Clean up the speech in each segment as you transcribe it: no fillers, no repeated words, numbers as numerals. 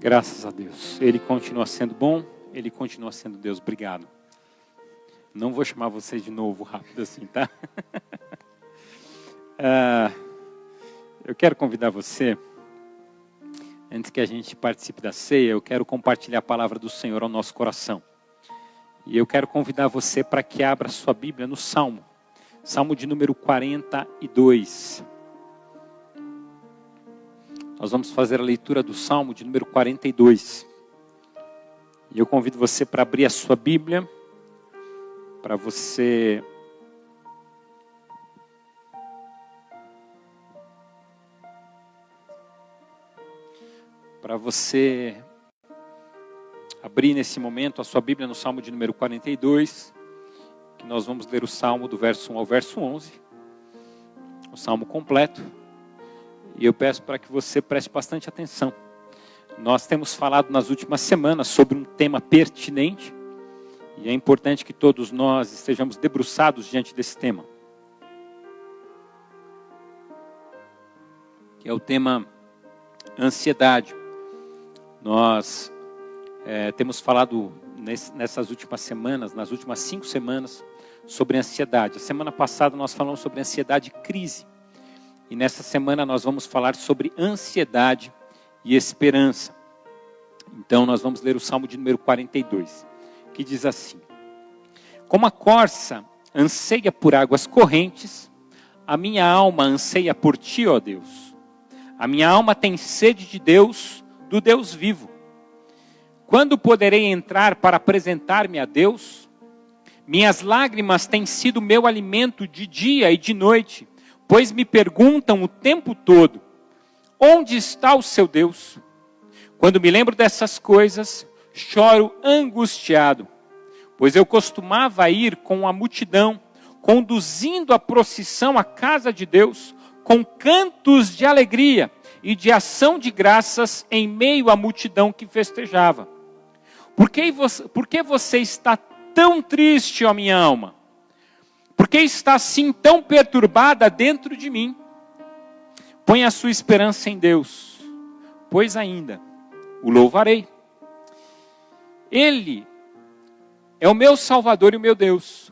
Graças a Deus. Ele continua sendo bom, Ele continua sendo Deus. Obrigado. Não vou chamar vocês de novo rápido assim, tá? Eu quero convidar você, antes que a gente participe da ceia, eu quero compartilhar a palavra do Senhor ao nosso coração. E eu quero convidar você para que abra sua Bíblia no Salmo. Salmo de número 42. Nós vamos fazer a leitura do Salmo de número 42. E eu convido você para abrir a sua Bíblia, para você abrir nesse momento a sua Bíblia no Salmo de número 42, que nós vamos ler o Salmo do verso 1 ao verso 11, o Salmo completo. E eu peço para que você preste bastante atenção. Nós temos falado nas últimas semanas sobre um tema pertinente, e é importante que todos nós estejamos debruçados diante desse tema. Que é o tema ansiedade. Nós temos falado nessas últimas semanas, nas últimas 5 semanas, sobre ansiedade. A semana passada nós falamos sobre ansiedade e crise. E nessa semana nós vamos falar sobre ansiedade e esperança. Então nós vamos ler o Salmo de número 42, que diz assim: Como a corça anseia por águas correntes, a minha alma anseia por ti, ó Deus. A minha alma tem sede de Deus, do Deus vivo. Quando poderei entrar para apresentar-me a Deus? Minhas lágrimas têm sido meu alimento de dia e de noite, pois me perguntam o tempo todo: onde está o seu Deus? Quando me lembro dessas coisas, choro angustiado, pois eu costumava ir com a multidão, conduzindo a procissão à casa de Deus, com cantos de alegria e de ação de graças em meio à multidão que festejava. Por que você está tão triste, ó minha alma? Por que está assim tão perturbada dentro de mim? Põe a sua esperança em Deus, pois ainda o louvarei. Ele é o meu Salvador e o meu Deus.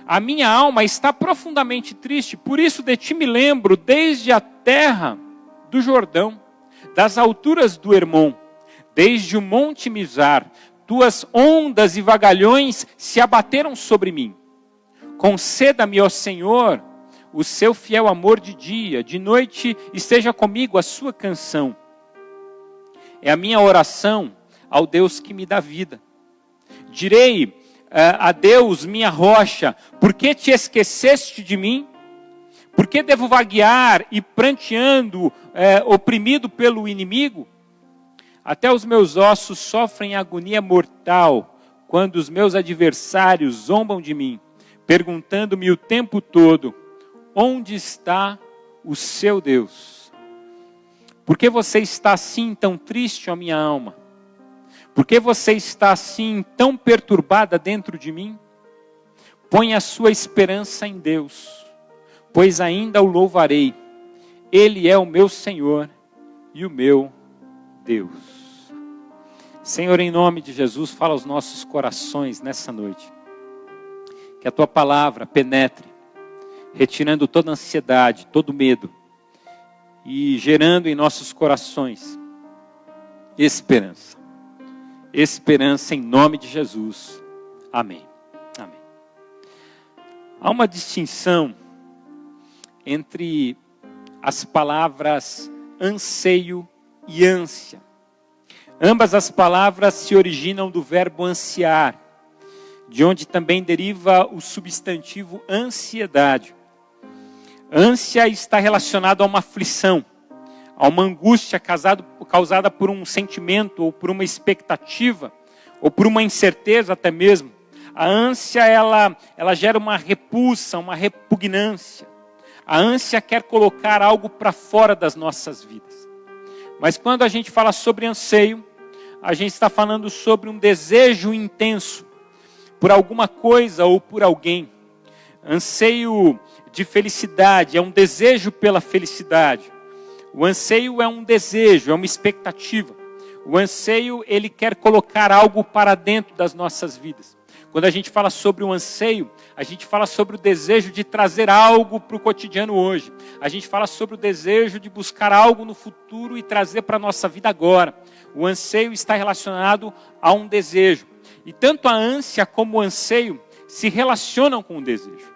A minha alma está profundamente triste, por isso de ti me lembro desde a terra do Jordão, das alturas do Hermon, desde o monte Mizar. Tuas ondas e vagalhões se abateram sobre mim. Conceda-me, ó Senhor, o seu fiel amor de dia, de noite esteja comigo a sua canção. É a minha oração ao Deus que me dá vida. Direi a Deus, minha rocha, por que te esqueceste de mim? Por que devo vaguear e pranteando, oprimido pelo inimigo? Até os meus ossos sofrem agonia mortal, quando os meus adversários zombam de mim, perguntando-me o tempo todo: onde está o seu Deus? Por que você está assim tão triste, ó minha alma? Por que você está assim tão perturbada dentro de mim? Põe a sua esperança em Deus, pois ainda o louvarei. Ele é o meu Senhor e o meu Deus. Senhor, em nome de Jesus, fala aos nossos corações nessa noite. Que a tua palavra penetre, retirando toda ansiedade, todo medo, e gerando em nossos corações esperança. Esperança em nome de Jesus. Amém. Amém. Há uma distinção entre as palavras anseio e ânsia. Ambas as palavras se originam do verbo ansiar, de onde também deriva o substantivo ansiedade. Ânsia está relacionado a uma aflição, a uma angústia causada por um sentimento, ou por uma expectativa, ou por uma incerteza até mesmo. A ânsia, ela gera uma repulsa, uma repugnância. A ânsia quer colocar algo para fora das nossas vidas. Mas quando a gente fala sobre anseio, a gente está falando sobre um desejo intenso por alguma coisa ou por alguém. Anseio de felicidade é um desejo pela felicidade. O anseio é um desejo, é uma expectativa. O anseio, ele quer colocar algo para dentro das nossas vidas. Quando a gente fala sobre o anseio, a gente fala sobre o desejo de trazer algo para o cotidiano hoje. A gente fala sobre o desejo de buscar algo no futuro e trazer para a nossa vida agora. O anseio está relacionado a um desejo. E tanto a ânsia como o anseio se relacionam com o desejo.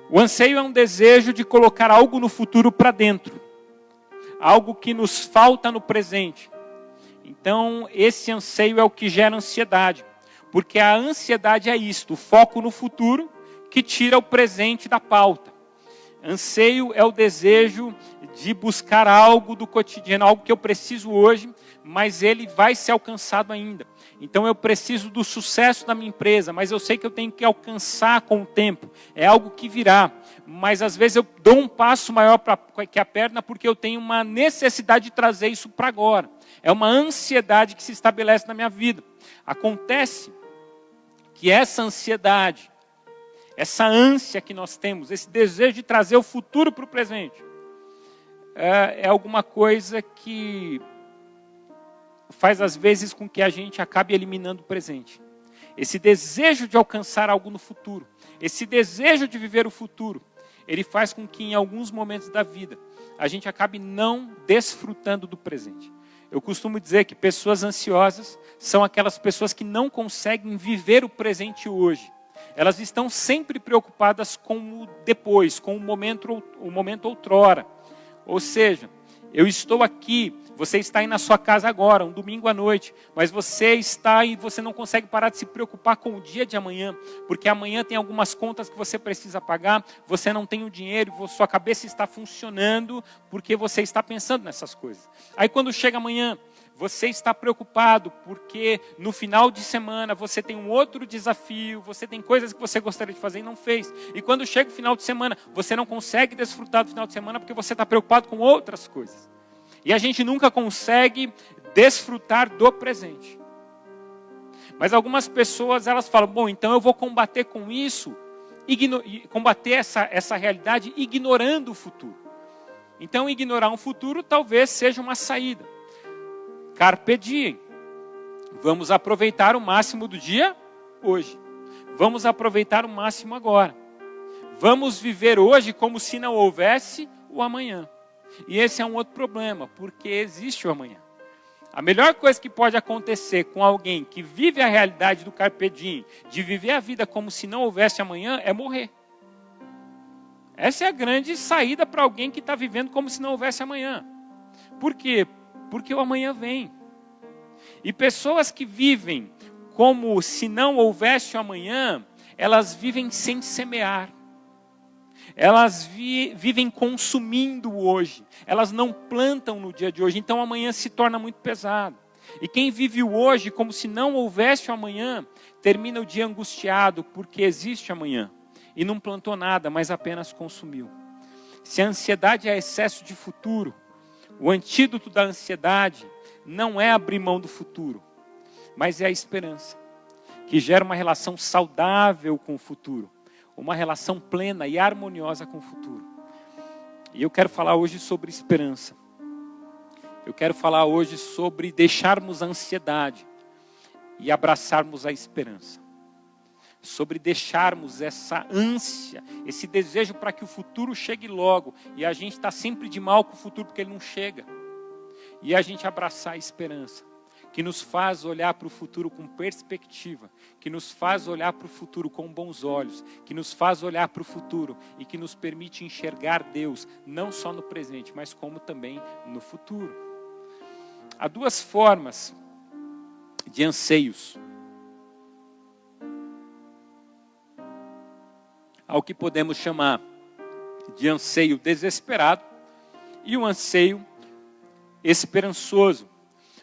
O anseio é um desejo de colocar algo no futuro para dentro. Algo que nos falta no presente. Então, esse anseio é o que gera ansiedade. Porque a ansiedade é isto, o foco no futuro que tira o presente da pauta. Anseio é o desejo de buscar algo do cotidiano, algo que eu preciso hoje, mas ele vai ser alcançado ainda. Então eu preciso do sucesso da minha empresa, mas eu sei que eu tenho que alcançar com o tempo. É algo que virá, mas às vezes eu dou um passo maior que a perna porque eu tenho uma necessidade de trazer isso para agora. É uma ansiedade que se estabelece na minha vida. Acontece que essa ansiedade, essa ânsia que nós temos, esse desejo de trazer o futuro para o presente, é alguma coisa que faz às vezes com que a gente acabe eliminando o presente. Esse desejo de alcançar algo no futuro, esse desejo de viver o futuro, ele faz com que em alguns momentos da vida a gente acabe não desfrutando do presente. Eu costumo dizer que pessoas ansiosas são aquelas pessoas que não conseguem viver o presente hoje. Elas estão sempre preocupadas com o depois, com o momento outrora. Ou seja, eu estou aqui, você está aí na sua casa agora, um domingo à noite, mas você está e você não consegue parar de se preocupar com o dia de amanhã, porque amanhã tem algumas contas que você precisa pagar, você não tem o dinheiro, sua cabeça está funcionando porque você está pensando nessas coisas. Aí quando chega amanhã, você está preocupado porque no final de semana você tem um outro desafio, você tem coisas que você gostaria de fazer e não fez. E quando chega o final de semana, você não consegue desfrutar do final de semana porque você está preocupado com outras coisas. E a gente nunca consegue desfrutar do presente. Mas algumas pessoas, elas falam, bom, então eu vou combater com isso, combater essa realidade ignorando o futuro. Então ignorar um futuro talvez seja uma saída. Carpe diem. Vamos aproveitar o máximo do dia hoje. Vamos aproveitar o máximo agora. Vamos viver hoje como se não houvesse o amanhã. E esse é um outro problema, porque existe o amanhã. A melhor coisa que pode acontecer com alguém que vive a realidade do carpe diem, de viver a vida como se não houvesse amanhã, é morrer. Essa é a grande saída para alguém que está vivendo como se não houvesse amanhã. Por quê? Porque o amanhã vem. E pessoas que vivem como se não houvesse o amanhã, elas vivem sem semear. Elas vivem consumindo hoje. Elas não plantam no dia de hoje. Então amanhã se torna muito pesado. E quem vive o hoje como se não houvesse o amanhã, termina o dia angustiado porque existe amanhã. E não plantou nada, mas apenas consumiu. Se a ansiedade é excesso de futuro, o antídoto da ansiedade não é abrir mão do futuro, mas é a esperança, que gera uma relação saudável com o futuro, uma relação plena e harmoniosa com o futuro. E eu quero falar hoje sobre esperança. Eu quero falar hoje sobre deixarmos a ansiedade e abraçarmos a esperança. Sobre deixarmos essa ânsia, esse desejo para que o futuro chegue logo. E a gente está sempre de mal com o futuro porque ele não chega. E a gente abraçar a esperança, que nos faz olhar para o futuro com perspectiva, que nos faz olhar para o futuro com bons olhos, que nos faz olhar para o futuro e que nos permite enxergar Deus, não só no presente, mas como também no futuro. Há duas formas de anseios. Ao que podemos chamar de anseio desesperado e o anseio esperançoso.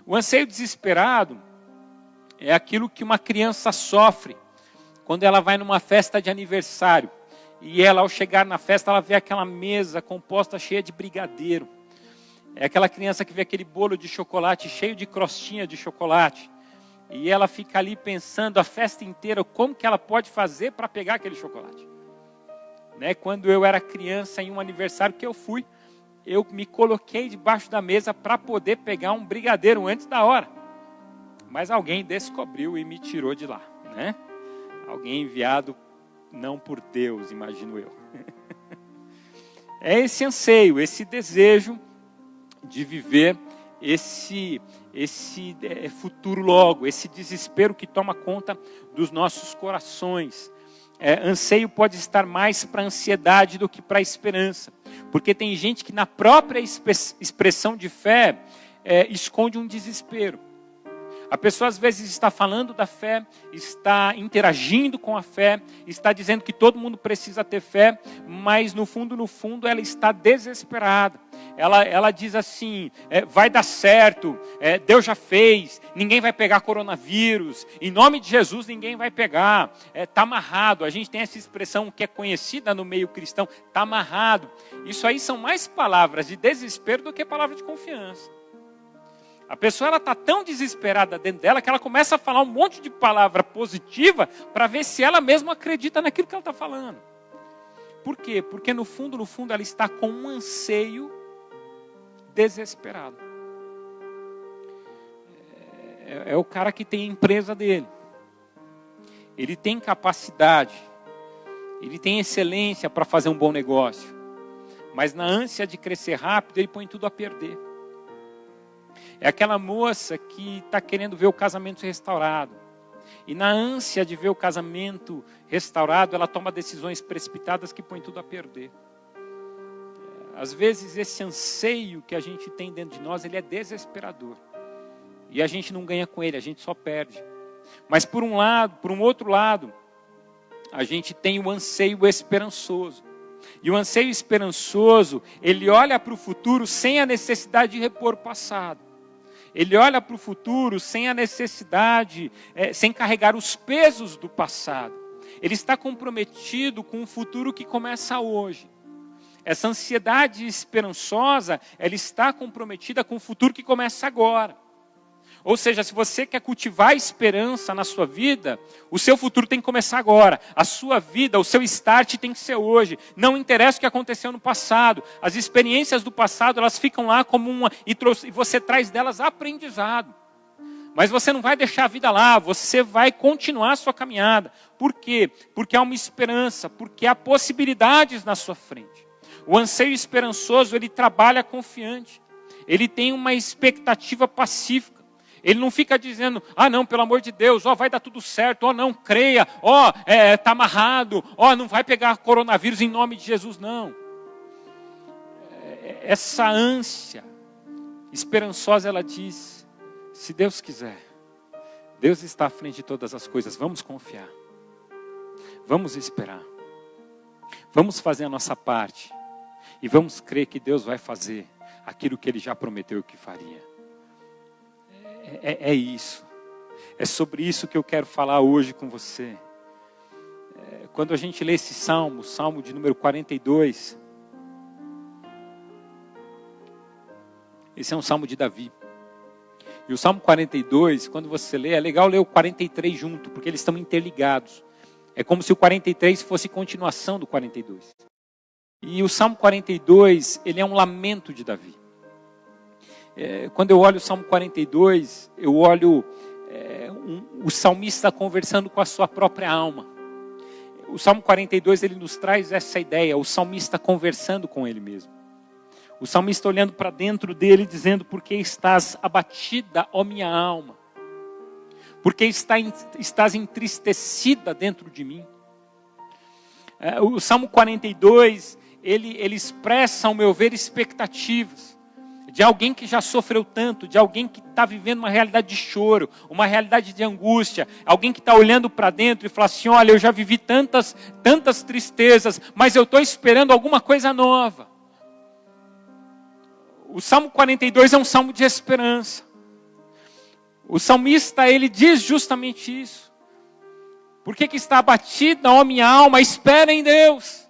O anseio desesperado é aquilo que uma criança sofre quando ela vai numa festa de aniversário. E ela, ao chegar na festa, ela vê aquela mesa composta cheia de brigadeiro. É aquela criança que vê aquele bolo de chocolate cheio de crostinha de chocolate. E ela fica ali pensando a festa inteira como que ela pode fazer para pegar aquele chocolate. Quando eu era criança, em um aniversário que eu fui, eu me coloquei debaixo da mesa para poder pegar um brigadeiro antes da hora. Mas alguém descobriu e me tirou de lá, né? Alguém enviado não por Deus, imagino eu. É esse anseio, esse desejo de viver esse futuro logo, esse desespero que toma conta dos nossos corações. Anseio pode estar mais para ansiedade do que para esperança, porque tem gente que na própria expressão de fé esconde um desespero. A pessoa às vezes está falando da fé, está interagindo com a fé, está dizendo que todo mundo precisa ter fé, mas no fundo ela está desesperada. Ela diz assim, vai dar certo, Deus já fez, ninguém vai pegar coronavírus, em nome de Jesus ninguém vai pegar, está amarrado. A gente tem essa expressão que é conhecida no meio cristão, está amarrado. Isso aí são mais palavras de desespero do que palavras de confiança. A pessoa está tão desesperada dentro dela que ela começa a falar um monte de palavra positiva para ver se ela mesma acredita naquilo que ela está falando. Por quê? Porque no fundo ela está com um anseio desesperado. É o cara que tem a empresa dele. Ele tem capacidade. Ele tem excelência para fazer um bom negócio. Mas na ânsia de crescer rápido, ele põe tudo a perder. É aquela moça que está querendo ver o casamento restaurado. E na ânsia de ver o casamento restaurado, ela toma decisões precipitadas que põem tudo a perder. Às vezes esse anseio que a gente tem dentro de nós, ele é desesperador. E a gente não ganha com ele, a gente só perde. Mas por um outro lado, a gente tem o anseio esperançoso. E o anseio esperançoso, ele olha para o futuro sem a necessidade de repor o passado. Ele olha para o futuro sem a necessidade, sem carregar os pesos do passado. Ele está comprometido com o futuro que começa hoje. Essa ansiedade esperançosa, ela está comprometida com o futuro que começa agora. Ou seja, se você quer cultivar esperança na sua vida, o seu futuro tem que começar agora. A sua vida, o seu start tem que ser hoje. Não interessa o que aconteceu no passado. As experiências do passado, elas ficam lá como e você traz delas aprendizado. Mas você não vai deixar a vida lá, você vai continuar a sua caminhada. Por quê? Porque há uma esperança, porque há possibilidades na sua frente. O anseio esperançoso, ele trabalha confiante. Ele tem uma expectativa pacífica. Ele não fica dizendo, não, pelo amor de Deus, vai dar tudo certo, não, creia, está amarrado, não vai pegar coronavírus em nome de Jesus, não. Essa ânsia esperançosa, ela diz, se Deus quiser, Deus está à frente de todas as coisas, vamos confiar, vamos esperar, vamos fazer a nossa parte, e vamos crer que Deus vai fazer aquilo que Ele já prometeu que faria. É isso. É sobre isso que eu quero falar hoje com você. Quando a gente lê esse salmo, salmo de número 42, esse é um salmo de Davi. E o salmo 42, quando você lê, é legal ler o 43 junto, porque eles estão interligados. É como se o 43 fosse continuação do 42. E o salmo 42, ele é um lamento de Davi. Quando eu olho o Salmo 42, eu olho o salmista conversando com a sua própria alma. O Salmo 42, ele nos traz essa ideia, o salmista conversando com ele mesmo. O salmista olhando para dentro dele, dizendo, por que estás abatida, ó minha alma? Por que estás entristecida dentro de mim? O Salmo 42, ele expressa, ao meu ver, expectativas. De alguém que já sofreu tanto, de alguém que está vivendo uma realidade de choro, uma realidade de angústia, alguém que está olhando para dentro e fala assim, olha, eu já vivi tantas tristezas, mas eu estou esperando alguma coisa nova. O Salmo 42 é um salmo de esperança. O salmista, ele diz justamente isso. Por que está abatida, ó minha alma? Espera em Deus.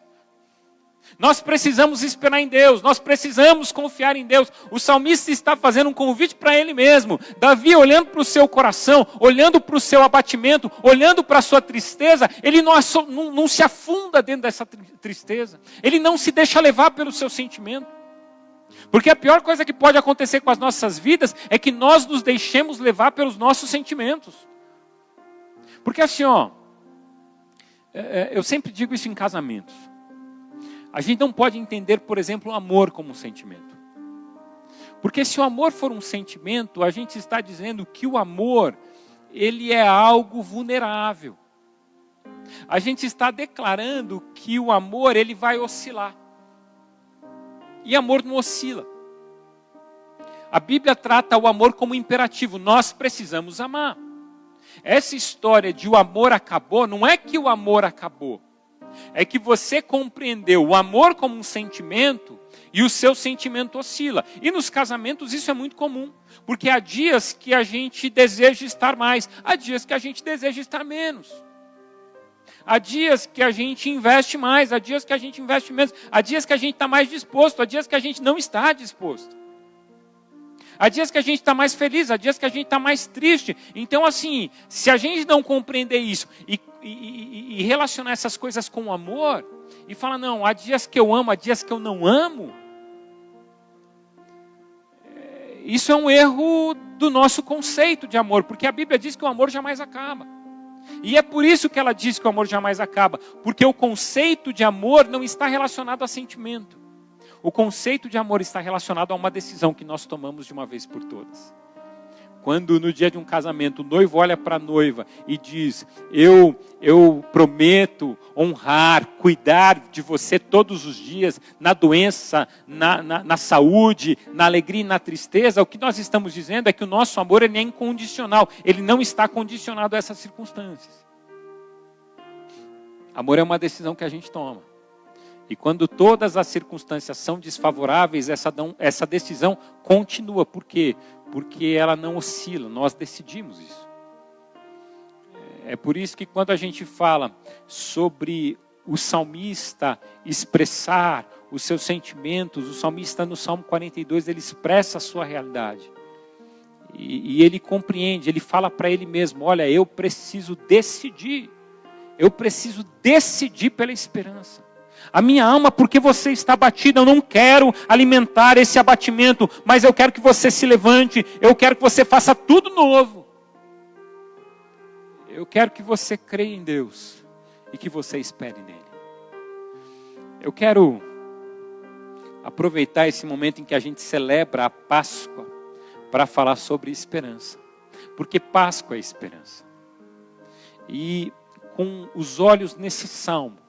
Nós precisamos esperar em Deus, nós precisamos confiar em Deus. O salmista está fazendo um convite para ele mesmo. Davi, olhando para o seu coração, olhando para o seu abatimento, olhando para a sua tristeza, ele não se afunda dentro dessa tristeza. Ele não se deixa levar pelo seu sentimento. Porque a pior coisa que pode acontecer com as nossas vidas é que nós nos deixemos levar pelos nossos sentimentos. Porque assim, eu sempre digo isso em casamentos. A gente não pode entender, por exemplo, o amor como um sentimento. Porque se o amor for um sentimento, a gente está dizendo que o amor, ele é algo vulnerável. A gente está declarando que o amor, ele vai oscilar. E amor não oscila. A Bíblia trata o amor como imperativo. Nós precisamos amar. Essa história de o amor acabou, não é que o amor acabou. É que você compreendeu o amor como um sentimento e o seu sentimento oscila. E nos casamentos isso é muito comum. Porque há dias que a gente deseja estar mais, há dias que a gente deseja estar menos. Há dias que a gente investe mais, há dias que a gente investe menos, há dias que a gente está mais disposto, há dias que a gente não está disposto. Há dias que a gente está mais feliz, há dias que a gente está mais triste. Então assim, se a gente não compreender isso e relacionar essas coisas com o amor, e falar, não, há dias que eu amo, há dias que eu não amo, isso é um erro do nosso conceito de amor, porque a Bíblia diz que o amor jamais acaba. E é por isso que ela diz que o amor jamais acaba, porque o conceito de amor não está relacionado a sentimento. O conceito de amor está relacionado a uma decisão que nós tomamos de uma vez por todas. Quando no dia de um casamento o noivo olha para a noiva e diz, eu prometo honrar, cuidar de você todos os dias, na doença, na saúde, na alegria e na tristeza, o que nós estamos dizendo é que o nosso amor ele é incondicional, ele não está condicionado a essas circunstâncias. Amor é uma decisão que a gente toma. E quando todas as circunstâncias são desfavoráveis, essa decisão continua. Por quê? Porque ela não oscila, nós decidimos isso. É por isso que quando a gente fala sobre o salmista expressar os seus sentimentos, o salmista no Salmo 42, ele expressa a sua realidade. E ele compreende, ele fala para ele mesmo, olha, eu preciso decidir pela esperança. A minha alma, porque você está abatida, eu não quero alimentar esse abatimento, mas eu quero que você se levante, eu quero que você faça tudo novo. Eu quero que você creia em Deus e que você espere nele. Eu quero aproveitar esse momento em que a gente celebra a Páscoa para falar sobre esperança, porque Páscoa é esperança. E com os olhos nesse salmo,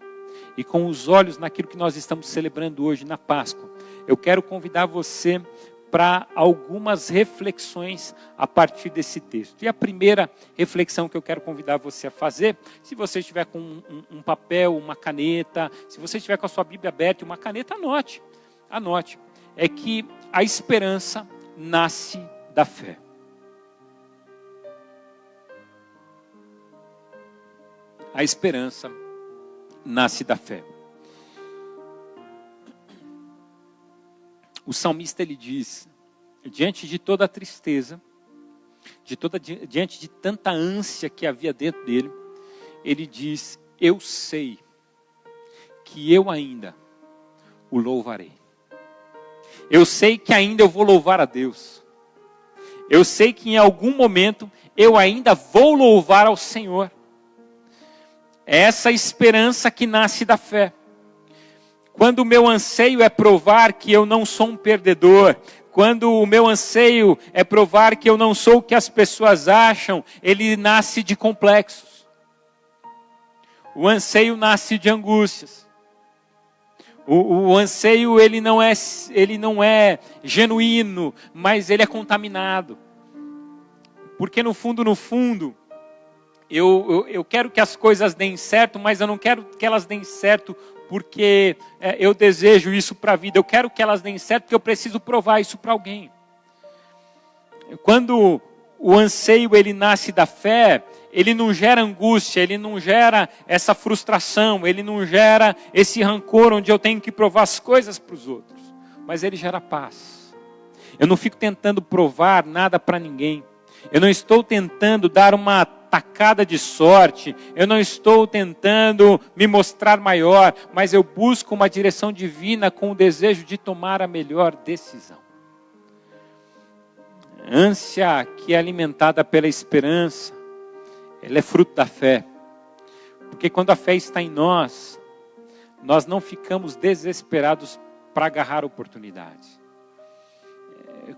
e com os olhos naquilo que nós estamos celebrando hoje na Páscoa, eu quero convidar você para algumas reflexões a partir desse texto. E a primeira reflexão que eu quero convidar você a fazer, se você estiver com um papel, uma caneta, se você estiver com a sua Bíblia aberta e uma caneta, anote. É que a esperança nasce da fé. A esperança nasce da fé. O salmista ele diz, diante de toda a tristeza, diante de tanta ânsia que havia dentro dele, ele diz, eu sei que eu ainda o louvarei. Eu sei que ainda eu vou louvar a Deus. Eu sei que em algum momento eu ainda vou louvar ao Senhor. É essa esperança que nasce da fé. Quando o meu anseio é provar que eu não sou um perdedor, quando o meu anseio é provar que eu não sou o que as pessoas acham, ele nasce de complexos. O anseio nasce de angústias. O anseio ele não é genuíno, mas ele é contaminado. Porque no fundo, eu quero que as coisas deem certo, mas eu não quero que elas deem certo porque eu desejo isso para a vida. Eu quero que elas deem certo porque eu preciso provar isso para alguém. Quando o anseio ele nasce da fé, ele não gera angústia, ele não gera essa frustração, ele não gera esse rancor onde eu tenho que provar as coisas para os outros. Mas ele gera paz. Eu não fico tentando provar nada para ninguém. Eu não estou tentando dar uma tacada de sorte, eu não estou tentando me mostrar maior, mas eu busco uma direção divina com o desejo de tomar a melhor decisão. Ânsia que é alimentada pela esperança, ela é fruto da fé. Porque quando a fé está em nós, nós não ficamos desesperados para agarrar oportunidades.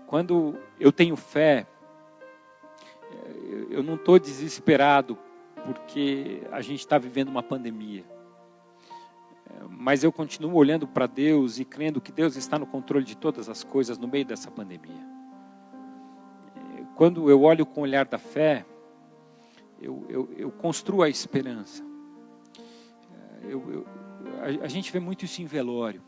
Quando eu tenho fé, eu não estou desesperado porque a gente está vivendo uma pandemia. Mas eu continuo olhando para Deus e crendo que Deus está no controle de todas as coisas no meio dessa pandemia. Quando eu olho com o olhar da fé, eu construo a esperança. A gente vê muito isso em velório.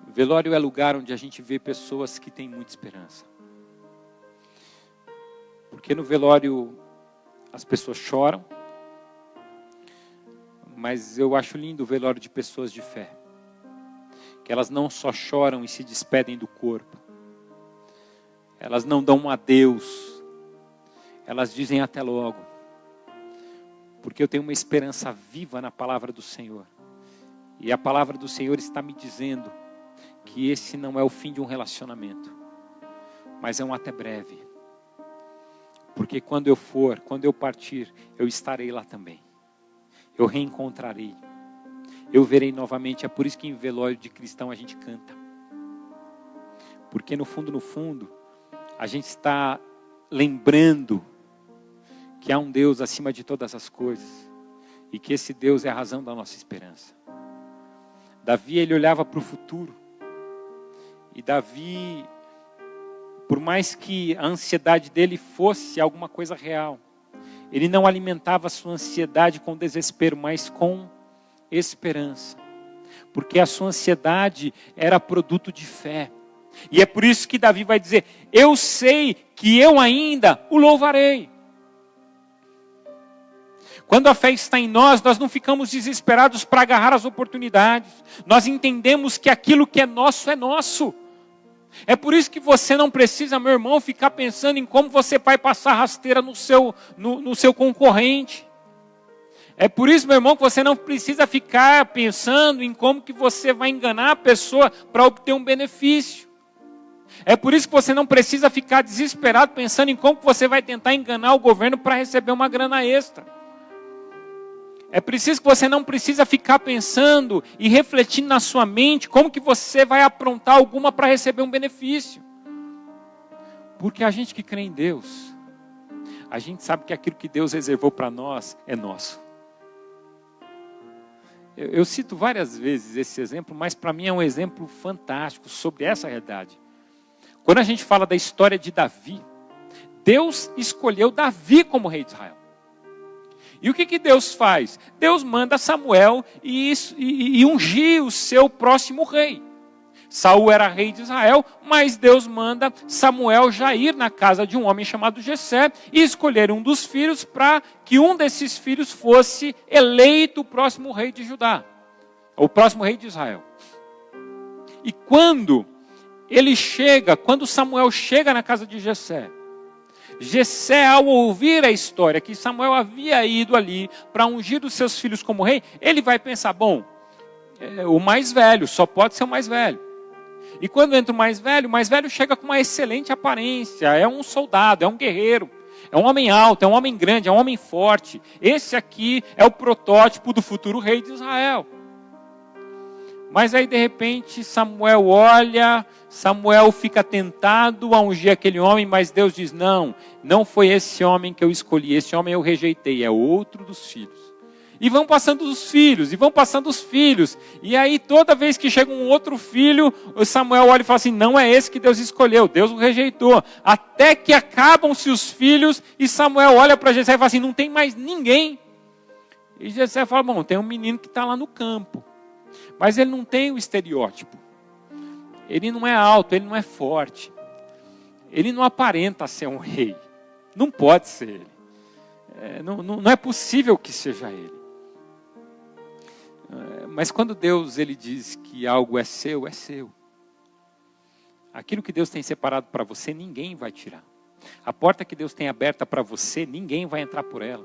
Velório é lugar onde a gente vê pessoas que têm muita esperança. Porque no velório as pessoas choram, mas eu acho lindo o velório de pessoas de fé. Que elas não só choram e se despedem do corpo. Elas não dão um adeus. Elas dizem até logo. Porque eu tenho uma esperança viva na palavra do Senhor. E a palavra do Senhor está me dizendo que esse não é o fim de um relacionamento, mas é um até breve. Porque quando eu partir, eu estarei lá também. Eu reencontrarei. Eu verei novamente. É por isso que em velório de cristão a gente canta. Porque no fundo, a gente está lembrando que há um Deus acima de todas as coisas. E que esse Deus é a razão da nossa esperança. Davi, ele olhava para o futuro. E Davi, por mais que a ansiedade dele fosse alguma coisa real, ele não alimentava a sua ansiedade com desespero, mas com esperança. Porque a sua ansiedade era produto de fé. E é por isso que Davi vai dizer, eu sei que eu ainda o louvarei. Quando a fé está em nós, nós não ficamos desesperados para agarrar as oportunidades. Nós entendemos que aquilo que é nosso é nosso. É por isso que você não precisa, meu irmão, ficar pensando em como você vai passar rasteira no seu concorrente. É por isso, meu irmão, que você não precisa ficar pensando em como que você vai enganar a pessoa para obter um benefício. É por isso que você não precisa ficar desesperado pensando em como que você vai tentar enganar o governo para receber uma grana extra. É preciso que você não precisa ficar pensando e refletindo na sua mente como que você vai aprontar alguma para receber um benefício. Porque a gente que crê em Deus, a gente sabe que aquilo que Deus reservou para nós é nosso. Eu cito várias vezes esse exemplo, mas para mim é um exemplo fantástico sobre essa realidade. Quando a gente fala da história de Davi, Deus escolheu Davi como rei de Israel. E o que Deus faz? Deus manda Samuel e ungir o seu próximo rei. Saul era rei de Israel, mas Deus manda Samuel já ir na casa de um homem chamado Jessé e escolher um dos filhos para que um desses filhos fosse eleito o próximo rei de Judá, o próximo rei de Israel. E quando Samuel chega na casa de Jessé, Jessé, ao ouvir a história que Samuel havia ido ali para ungir os seus filhos como rei, ele vai pensar, bom, o mais velho, só pode ser o mais velho. E quando entra o mais velho chega com uma excelente aparência, é um soldado, é um guerreiro, é um homem alto, é um homem grande, é um homem forte. Esse aqui é o protótipo do futuro rei de Israel. Mas aí de repente Samuel fica tentado a ungir aquele homem, mas Deus diz, não foi esse homem que eu escolhi, esse homem eu rejeitei, é outro dos filhos. E vão passando os filhos, e aí toda vez que chega um outro filho, o Samuel olha e fala assim, não é esse que Deus escolheu, Deus o rejeitou. Até que acabam-se os filhos, e Samuel olha para Jessé e fala assim, não tem mais ninguém. E Jessé fala, bom, tem um menino que está lá no campo. Mas ele não tem o estereótipo. Ele não é alto, ele não é forte. Ele não aparenta ser um rei. Não pode ser ele. Não é possível que seja ele. Mas quando Deus ele diz que algo é seu, é seu. Aquilo que Deus tem separado para você, ninguém vai tirar. A porta que Deus tem aberta para você, ninguém vai entrar por ela.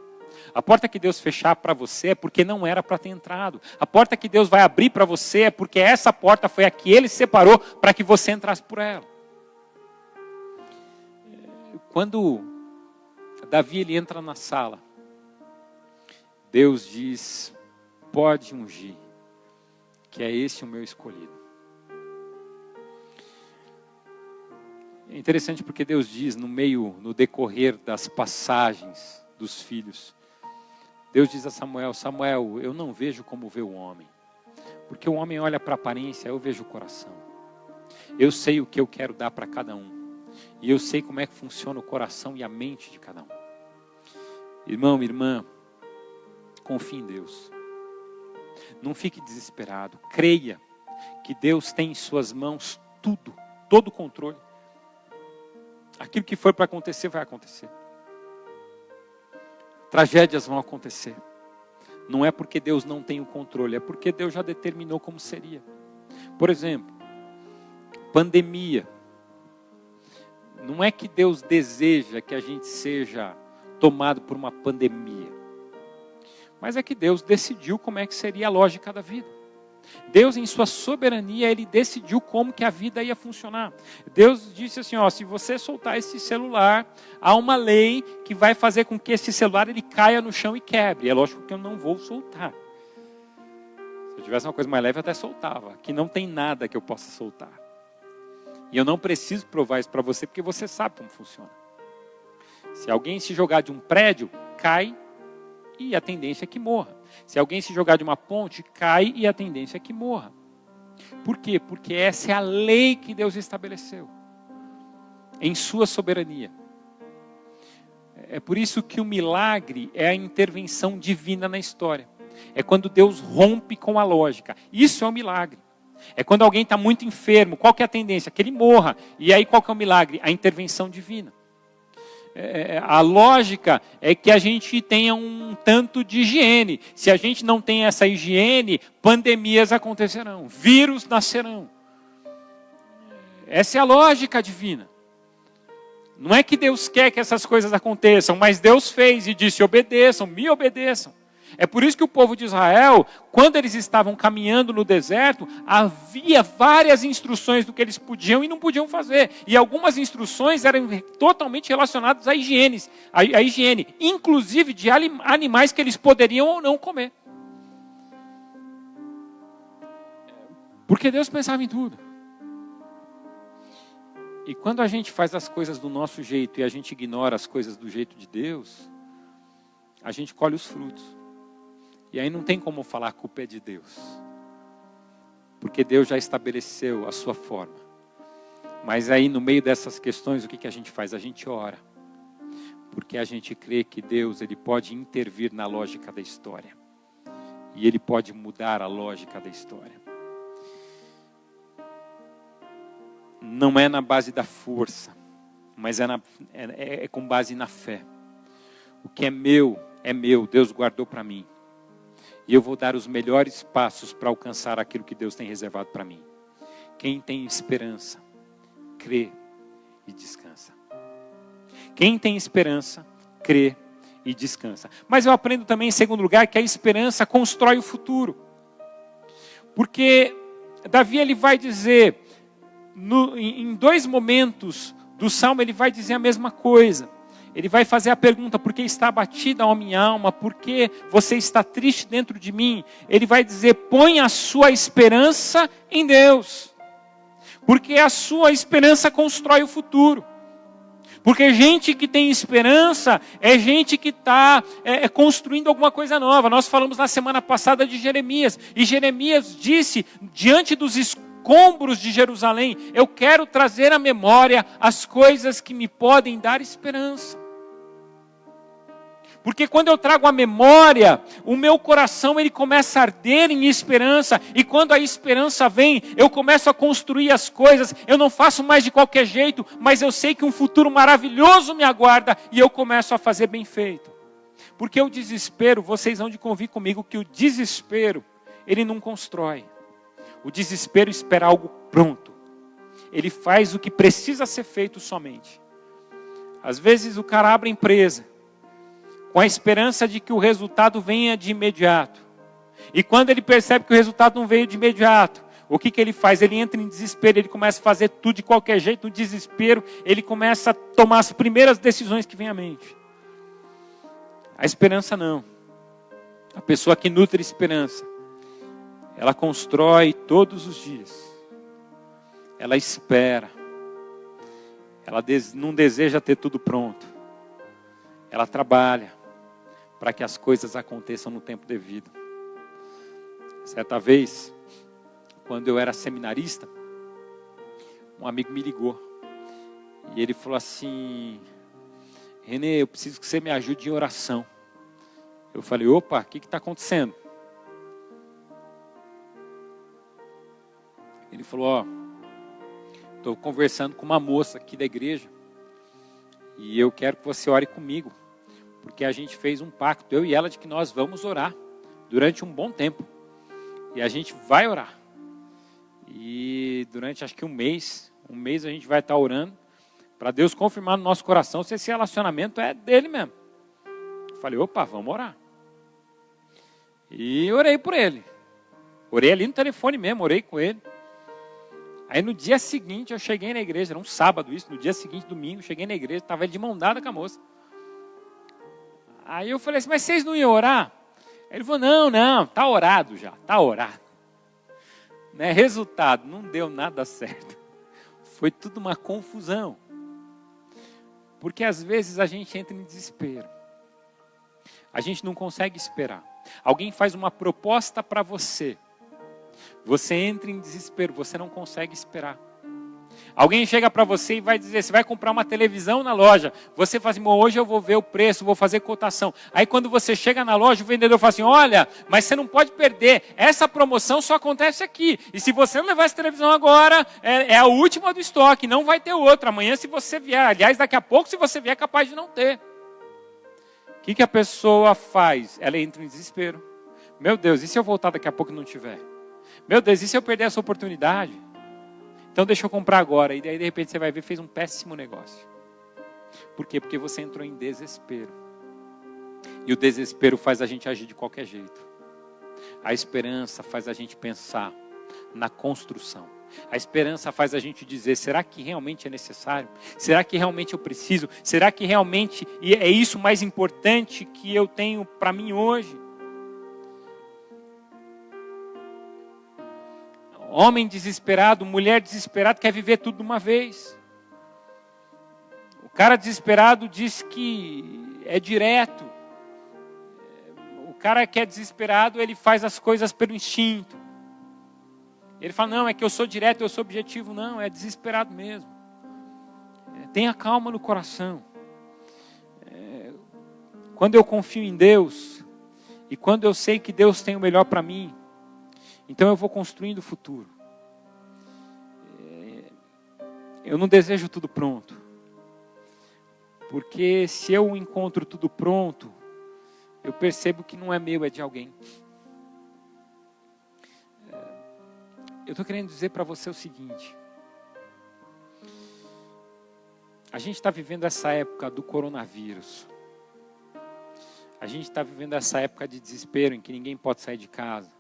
A porta que Deus fechar para você é porque não era para ter entrado. A porta que Deus vai abrir para você é porque essa porta foi a que Ele separou para que você entrasse por ela. Quando Davi ele entra na sala, Deus diz, pode ungir, que é esse o meu escolhido. É interessante porque Deus diz no decorrer das passagens dos filhos, Deus diz a Samuel, Samuel, eu não vejo como vê o homem, porque o homem olha para a aparência, eu vejo o coração. Eu sei o que eu quero dar para cada um, e eu sei como é que funciona o coração e a mente de cada um. Irmão, irmã, confie em Deus. Não fique desesperado, creia que Deus tem em suas mãos tudo, todo o controle. Aquilo que for para acontecer, vai acontecer. Tragédias vão acontecer. Não é porque Deus não tem o controle, é porque Deus já determinou como seria. Por exemplo, pandemia. Não é que Deus deseja que a gente seja tomado por uma pandemia. Mas é que Deus decidiu como é que seria a lógica da vida. Deus, em sua soberania, Ele decidiu como que a vida ia funcionar. Deus disse assim, se você soltar esse celular, há uma lei que vai fazer com que esse celular ele caia no chão e quebre. É lógico que eu não vou soltar. Se eu tivesse uma coisa mais leve, eu até soltava. Aqui não tem nada que eu possa soltar. E eu não preciso provar isso para você, porque você sabe como funciona. Se alguém se jogar de um prédio, cai e a tendência é que morra. Se alguém se jogar de uma ponte, cai e a tendência é que morra. Por quê? Porque essa é a lei que Deus estabeleceu. Em sua soberania. É por isso que o milagre é a intervenção divina na história. É quando Deus rompe com a lógica. Isso é um milagre. É quando alguém está muito enfermo. Qual que é a tendência? Que ele morra. E aí qual que é o milagre? A intervenção divina. A lógica é que a gente tenha um tanto de higiene. Se a gente não tem essa higiene, pandemias acontecerão, vírus nascerão. Essa é a lógica divina. Não é que Deus quer que essas coisas aconteçam, mas Deus fez e disse, obedeçam, me obedeçam. É por isso que o povo de Israel, quando eles estavam caminhando no deserto, havia várias instruções do que eles podiam e não podiam fazer. E algumas instruções eram totalmente relacionadas à higiene, inclusive de animais que eles poderiam ou não comer. Porque Deus pensava em tudo. E quando a gente faz as coisas do nosso jeito e a gente ignora as coisas do jeito de Deus, a gente colhe os frutos. E aí não tem como falar a culpa é de Deus. Porque Deus já estabeleceu a sua forma. Mas aí no meio dessas questões, o que a gente faz? A gente ora. Porque a gente crê que Deus ele pode intervir na lógica da história. E Ele pode mudar a lógica da história. Não é na base da força, mas é com base na fé. O que é meu, Deus guardou para mim. E eu vou dar os melhores passos para alcançar aquilo que Deus tem reservado para mim. Quem tem esperança, crê e descansa. Quem tem esperança, crê e descansa. Mas eu aprendo também, em segundo lugar, que a esperança constrói o futuro. Porque Davi ele vai dizer, em dois momentos do Salmo, ele vai dizer a mesma coisa. Ele vai fazer a pergunta, por que está abatida a minha alma? Por que você está triste dentro de mim? Ele vai dizer, põe a sua esperança em Deus. Porque a sua esperança constrói o futuro. Porque gente que tem esperança é gente que está construindo alguma coisa nova. Nós falamos na semana passada de Jeremias. E Jeremias disse, diante dos escombros de Jerusalém, eu quero trazer à memória as coisas que me podem dar esperança. Porque quando eu trago a memória, o meu coração ele começa a arder em esperança. E quando a esperança vem, eu começo a construir as coisas. Eu não faço mais de qualquer jeito, mas eu sei que um futuro maravilhoso me aguarda. E eu começo a fazer bem feito. Porque o desespero, vocês vão de convir comigo que o desespero, ele não constrói. O desespero espera algo pronto. Ele faz o que precisa ser feito somente. Às vezes o cara abre a empresa com a esperança de que o resultado venha de imediato. E quando ele percebe que o resultado não veio de imediato, o que ele faz? Ele entra em desespero, ele começa a fazer tudo de qualquer jeito, no desespero, ele começa a tomar as primeiras decisões que vêm à mente. A esperança não. A pessoa que nutre esperança, ela constrói todos os dias. Ela espera. Ela não deseja ter tudo pronto. Ela trabalha para que as coisas aconteçam no tempo devido. Certa vez, quando eu era seminarista, um amigo me ligou. E ele falou assim: Renê, eu preciso que você me ajude em oração. Eu falei: opa, o que está acontecendo? Ele falou: estou conversando com uma moça aqui da igreja. E eu quero que você ore comigo. Porque a gente fez um pacto, eu e ela, de que nós vamos orar durante um bom tempo. E a gente vai orar. E durante acho que um mês a gente vai estar orando para Deus confirmar no nosso coração se esse relacionamento é dele mesmo. Eu falei: opa, vamos orar. E orei por ele. Orei ali no telefone mesmo, orei com ele. Aí no dia seguinte eu cheguei na igreja, era um sábado isso, no dia seguinte, domingo, cheguei na igreja, estava ele de mão dada com a moça. Aí eu falei assim: mas vocês não iam orar? Ele falou: não, está orado já, está orado. Né? Resultado, não deu nada certo. Foi tudo uma confusão. Porque às vezes a gente entra em desespero. A gente não consegue esperar. Alguém faz uma proposta para você. Você entra em desespero, você não consegue esperar. Alguém chega para você e vai dizer: você vai comprar uma televisão na loja. Você fala assim: hoje eu vou ver o preço, vou fazer cotação. Aí quando você chega na loja, o vendedor fala assim: olha, mas você não pode perder. Essa promoção só acontece aqui. E se você não levar essa televisão agora, é a última do estoque, não vai ter outra. Amanhã se você vier, aliás, daqui a pouco se você vier é capaz de não ter. O que a pessoa faz? Ela entra em desespero. Meu Deus, e se eu voltar daqui a pouco e não tiver? Meu Deus, e se eu perder essa oportunidade? Então deixa eu comprar agora. E daí de repente você vai ver, fez um péssimo negócio. Por quê? Porque você entrou em desespero. E o desespero faz a gente agir de qualquer jeito. A esperança faz a gente pensar na construção. A esperança faz a gente dizer: será que realmente é necessário? Será que realmente eu preciso? Será que realmente é isso mais importante que eu tenho para mim hoje? Homem desesperado, mulher desesperada quer viver tudo de uma vez. O cara desesperado diz que é direto. O cara que é desesperado, ele faz as coisas pelo instinto. Ele fala: não, é que eu sou direto, eu sou objetivo. Não, é desesperado mesmo. Tenha calma no coração. Quando eu confio em Deus, e quando eu sei que Deus tem o melhor para mim, então eu vou construindo o futuro. Eu não desejo tudo pronto. Porque se eu encontro tudo pronto, eu percebo que não é meu, é de alguém. Eu estou querendo dizer para você o seguinte. A gente está vivendo essa época do coronavírus. A gente está vivendo essa época de desespero em que ninguém pode sair de casa.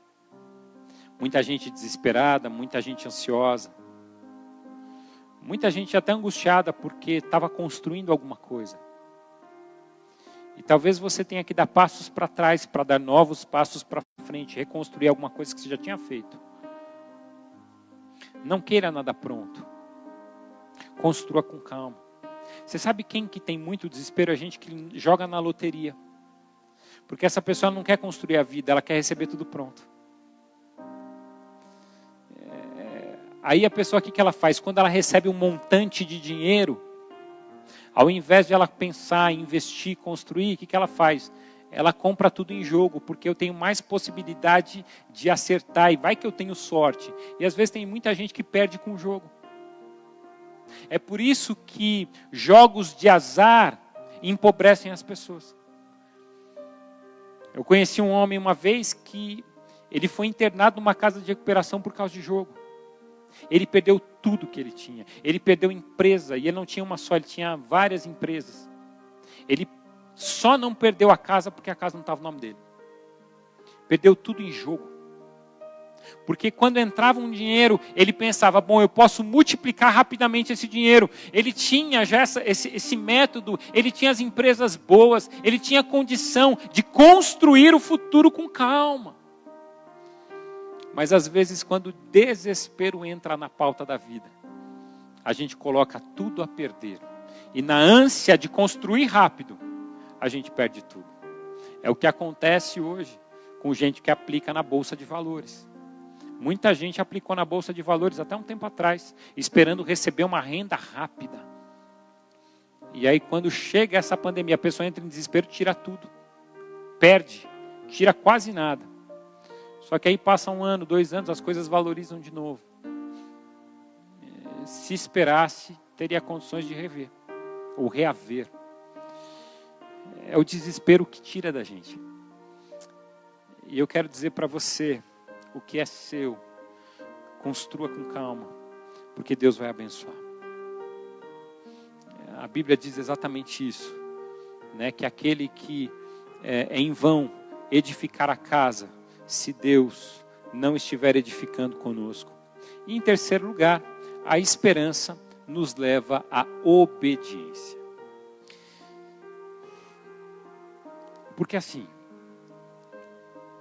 Muita gente desesperada, muita gente ansiosa. Muita gente até angustiada porque estava construindo alguma coisa. E talvez você tenha que dar passos para trás para dar novos passos para frente, reconstruir alguma coisa que você já tinha feito. Não queira nada pronto. Construa com calma. Você sabe quem que tem muito desespero? A gente que joga na loteria. Porque essa pessoa não quer construir a vida, ela quer receber tudo pronto. Aí a pessoa, o que ela faz? Quando ela recebe um montante de dinheiro, ao invés de ela pensar, investir, construir, o que ela faz? Ela compra tudo em jogo, porque eu tenho mais possibilidade de acertar, e vai que eu tenho sorte. E às vezes tem muita gente que perde com o jogo. É por isso que jogos de azar empobrecem as pessoas. Eu conheci um homem uma vez que ele foi internado numa casa de recuperação por causa de jogo. Ele perdeu tudo que ele tinha. Ele perdeu empresa, e ele não tinha uma só, ele tinha várias empresas. Ele só não perdeu a casa porque a casa não estava no nome dele. Perdeu tudo em jogo. Porque quando entrava um dinheiro, ele pensava, bom, eu posso multiplicar rapidamente esse dinheiro. Ele tinha já esse método, ele tinha as empresas boas, ele tinha condição de construir o futuro com calma. Mas às vezes quando o desespero entra na pauta da vida, a gente coloca tudo a perder. E na ânsia de construir rápido, a gente perde tudo. É o que acontece hoje com gente que aplica na Bolsa de Valores. Muita gente aplicou na Bolsa de Valores até um tempo atrás, esperando receber uma renda rápida. E aí quando chega essa pandemia, a pessoa entra em desespero, tira tudo. Perde, tira quase nada. Só que aí passa 1 ano, 2 anos, as coisas valorizam de novo. Se esperasse, teria condições de rever, ou reaver. É o desespero que tira da gente. E eu quero dizer para você, o que é seu, construa com calma, porque Deus vai abençoar. A Bíblia diz exatamente isso, né? Que aquele que é em vão edificar a casa, se Deus não estiver edificando conosco. E em terceiro lugar, a esperança nos leva à obediência. Porque assim,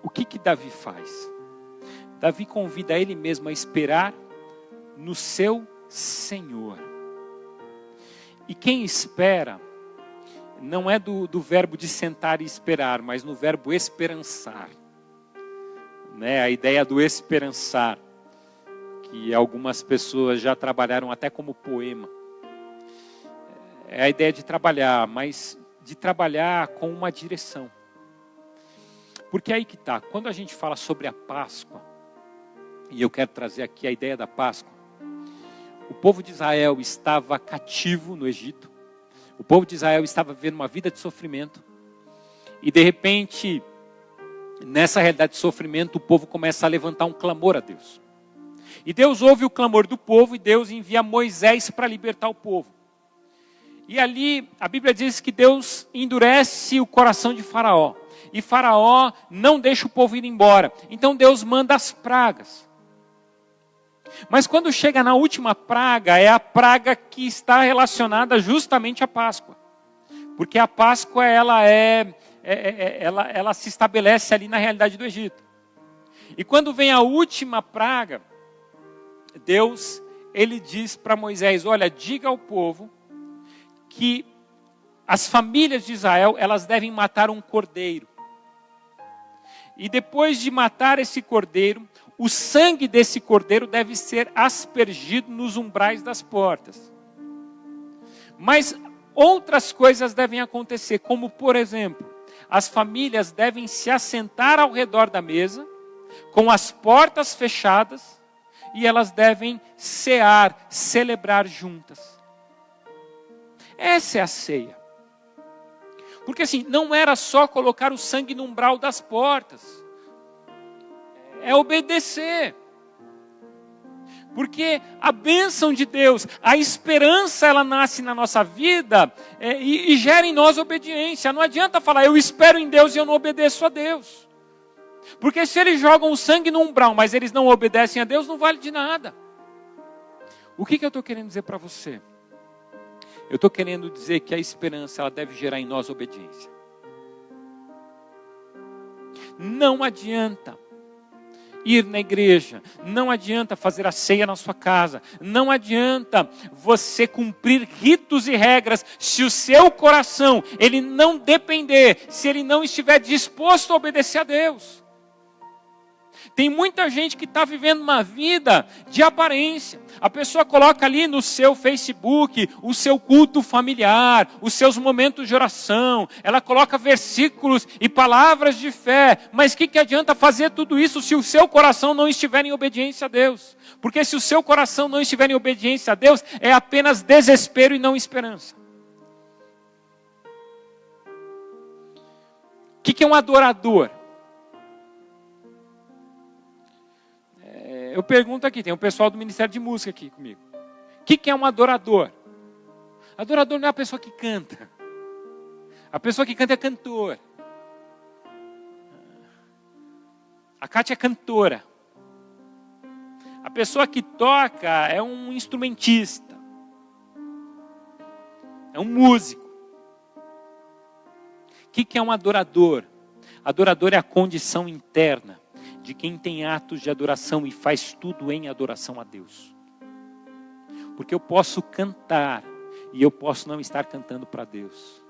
o que Davi faz? Davi convida ele mesmo a esperar no seu Senhor. E quem espera, não é do verbo de sentar e esperar, mas no verbo esperançar. Né? A ideia do esperançar, que algumas pessoas já trabalharam até como poema. É a ideia de trabalhar, mas de trabalhar com uma direção. Porque aí que está, quando a gente fala sobre a Páscoa, e eu quero trazer aqui a ideia da Páscoa. O povo de Israel estava cativo no Egito. O povo de Israel estava vivendo uma vida de sofrimento. E de repente, nessa realidade de sofrimento, o povo começa a levantar um clamor a Deus. E Deus ouve o clamor do povo e Deus envia Moisés para libertar o povo. E ali, a Bíblia diz que Deus endurece o coração de Faraó. E Faraó não deixa o povo ir embora. Então Deus manda as pragas. Mas quando chega na última praga, é a praga que está relacionada justamente à Páscoa. Porque a Páscoa, ela se estabelece ali na realidade do Egito. E quando vem a última praga, Deus, ele diz para Moisés, olha, diga ao povo que as famílias de Israel, elas devem matar um cordeiro. E depois de matar esse cordeiro, o sangue desse cordeiro deve ser aspergido nos umbrais das portas. Mas outras coisas devem acontecer, como por exemplo, as famílias devem se assentar ao redor da mesa, com as portas fechadas, e elas devem cear, celebrar juntas. Essa é a ceia. Porque assim, não era só colocar o sangue no umbral das portas. É obedecer. Porque a bênção de Deus, a esperança, ela nasce na nossa vida e gera em nós obediência. Não adianta falar, eu espero em Deus e eu não obedeço a Deus. Porque se eles jogam o sangue no umbral, mas eles não obedecem a Deus, não vale de nada. O que eu estou querendo dizer para você? Eu estou querendo dizer que a esperança, ela deve gerar em nós obediência. Não adianta ir na igreja, não adianta fazer a ceia na sua casa, não adianta você cumprir ritos e regras, se o seu coração, ele não depender, se ele não estiver disposto a obedecer a Deus. Tem muita gente que está vivendo uma vida de aparência. A pessoa coloca ali no seu Facebook o seu culto familiar, os seus momentos de oração. Ela coloca versículos e palavras de fé. Mas o que adianta fazer tudo isso se o seu coração não estiver em obediência a Deus? Porque se o seu coração não estiver em obediência a Deus, é apenas desespero e não esperança. O que é um adorador? Eu pergunto aqui, tem um pessoal do Ministério de Música aqui comigo. O que é um adorador? Adorador não é a pessoa que canta. A pessoa que canta é cantor. A Kátia é cantora. A pessoa que toca é um instrumentista. É um músico. O que é um adorador? Adorador é a condição interna de quem tem atos de adoração e faz tudo em adoração a Deus. Porque eu posso cantar e eu posso não estar cantando para Deus.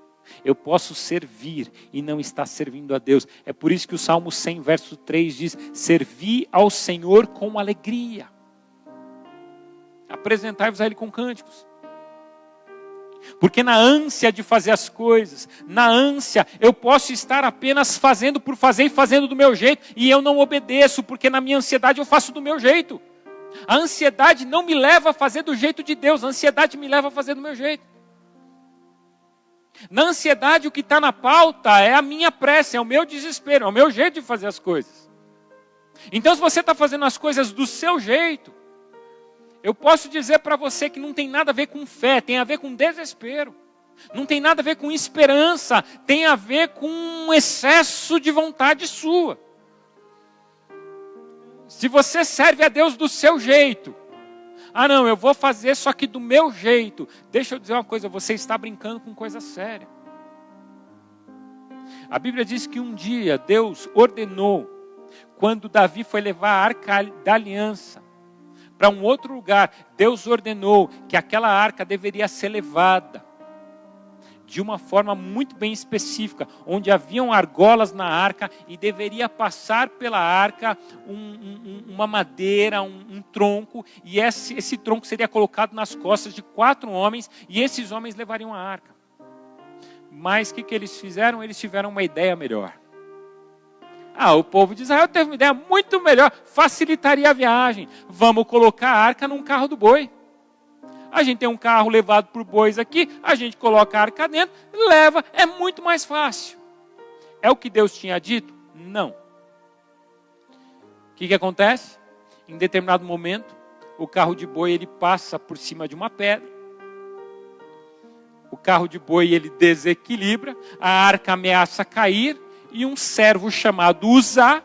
Eu posso servir e não estar servindo a Deus. É por isso que o Salmo 100, verso 3 diz: servi ao Senhor com alegria. Apresentai-vos a Ele com cânticos. Porque na ânsia de fazer as coisas, na ânsia, eu posso estar apenas fazendo por fazer e fazendo do meu jeito, e eu não obedeço, porque na minha ansiedade eu faço do meu jeito. A ansiedade não me leva a fazer do jeito de Deus, a ansiedade me leva a fazer do meu jeito. Na ansiedade o que está na pauta é a minha pressa, é o meu desespero, é o meu jeito de fazer as coisas. Então se você está fazendo as coisas do seu jeito, eu posso dizer para você que não tem nada a ver com fé, tem a ver com desespero. Não tem nada a ver com esperança, tem a ver com um excesso de vontade sua. Se você serve a Deus do seu jeito, não, eu vou fazer só que do meu jeito. Deixa eu dizer uma coisa, você está brincando com coisa séria. A Bíblia diz que um dia Deus ordenou, quando Davi foi levar a arca da aliança para um outro lugar, Deus ordenou que aquela arca deveria ser levada de uma forma muito bem específica, onde haviam argolas na arca e deveria passar pela arca uma madeira, um tronco, e esse tronco seria colocado nas costas de 4 homens, e esses homens levariam a arca. Mas o que eles fizeram? Eles tiveram uma ideia melhor. O povo de Israel teve uma ideia muito melhor, facilitaria a viagem. Vamos colocar a arca num carro do boi. A gente tem um carro levado por bois aqui, a gente coloca a arca dentro, leva, é muito mais fácil. É o que Deus tinha dito? Não. O que acontece? Em determinado momento, o carro de boi ele passa por cima de uma pedra. O carro de boi ele desequilibra, a arca ameaça cair, e um servo chamado Uzá,